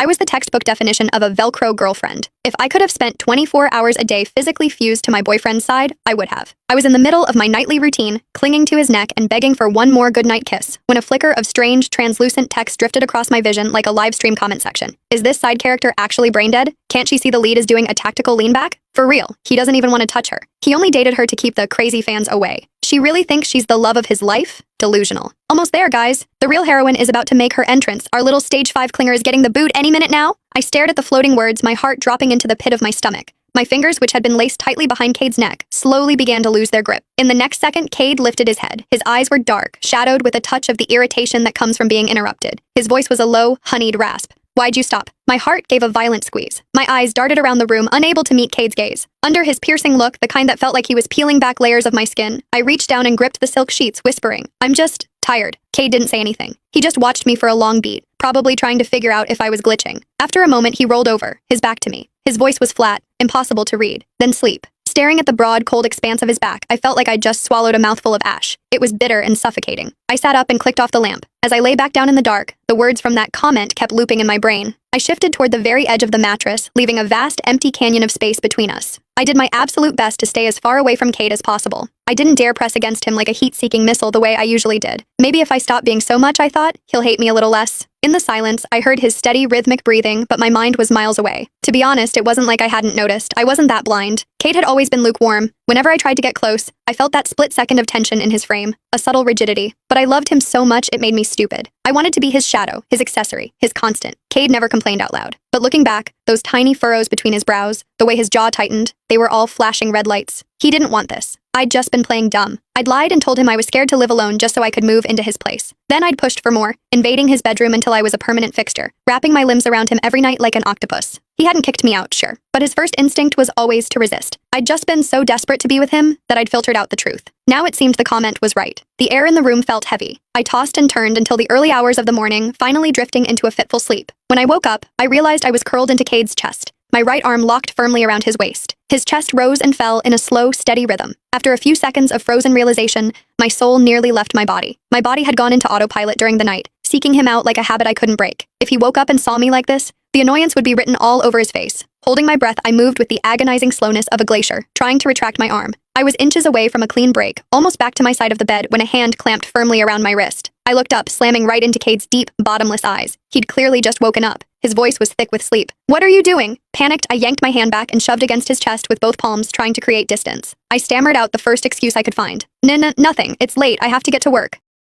I was the textbook definition of a Velcro girlfriend. If I could have spent 24 hours a day physically fused to my boyfriend's side, I would have. I was in the middle of my nightly routine, clinging to his neck and begging for one more goodnight kiss, when a flicker of strange, translucent text drifted across my vision like a live stream comment section. Is this side character actually brain dead? Can't she see the lead is doing a tactical lean back? For real, he doesn't even want to touch her. He only dated her to keep the crazy fans away. She really thinks she's the love of his life? Delusional. Almost there, guys. The real heroine is about to make her entrance. Our little stage 5 clinger is getting the boot any minute now. I stared at the floating words, my heart dropping into the pit of my stomach. My fingers, which had been laced tightly behind Cade's neck, slowly began to lose their grip. In the next second, Cade lifted his head. His eyes were dark, shadowed with a touch of the irritation that comes from being interrupted. His voice was a low, honeyed rasp. Why'd you stop? My heart gave a violent squeeze. My eyes darted around the room, unable to meet Cade's gaze. Under his piercing look, the kind that felt like he was peeling back layers of my skin, I reached down and gripped the silk sheets, whispering, I'm just tired. Cade didn't say anything. He just watched me for a long beat, probably trying to figure out if I was glitching. After a moment, he rolled over, his back to me. His voice was flat, impossible to read. Then sleep. Staring at the broad, cold expanse of his back, I felt like I'd just swallowed a mouthful of ash. It was bitter and suffocating. I sat up and clicked off the lamp. As I lay back down in the dark, the words from that comment kept looping in my brain. I shifted toward the very edge of the mattress, leaving a vast, empty canyon of space between us. I did my absolute best to stay as far away from Cade as possible. I didn't dare press against him like a heat-seeking missile the way I usually did. Maybe if I stop being so much, I thought, he'll hate me a little less. In the silence, I heard his steady, rhythmic breathing, but my mind was miles away. To be honest, it wasn't like I hadn't noticed. I wasn't that blind. Cade had always been lukewarm. Whenever I tried to get close, I felt that split second of tension in his frame, a subtle rigidity. But I loved him so much it made me stupid. I wanted to be his shadow, his accessory, his constant. Cade never complained out loud. But looking back, those tiny furrows between his brows, the way his jaw tightened, they were all flashing red lights. He didn't want this. I'd just been playing dumb. I'd lied and told him I was scared to live alone just so I could move into his place. Then I'd pushed for more, invading his bedroom until I was a permanent fixture, wrapping my limbs around him every night like an octopus. He hadn't kicked me out, sure, but his first instinct was always to resist. I'd just been so desperate to be with him that I'd filtered out the truth. Now it seemed the comment was right. The air in the room felt heavy. I tossed and turned until the early hours of the morning, finally drifting into a fitful sleep. When I woke up, I realized I was curled into Cade's chest, my right arm locked firmly around his waist. His chest rose and fell in a slow, steady rhythm. After a few seconds of frozen realization, my soul nearly left my body. My body had gone into autopilot during the night, seeking him out like a habit I couldn't break. If he woke up and saw me like this, the annoyance would be written all over his face. Holding my breath, I moved with the agonizing slowness of a glacier, trying to retract my arm. I was inches away from a clean break, almost back to my side of the bed when a hand clamped firmly around my wrist. I looked up, slamming right into Cade's deep, bottomless eyes. He'd clearly just woken up. His voice was thick with sleep. What are you doing? Panicked, I yanked my hand back and shoved against his chest with both palms, trying to create distance. I stammered out the first excuse I could find. Nothing. It's late. I have to get to work.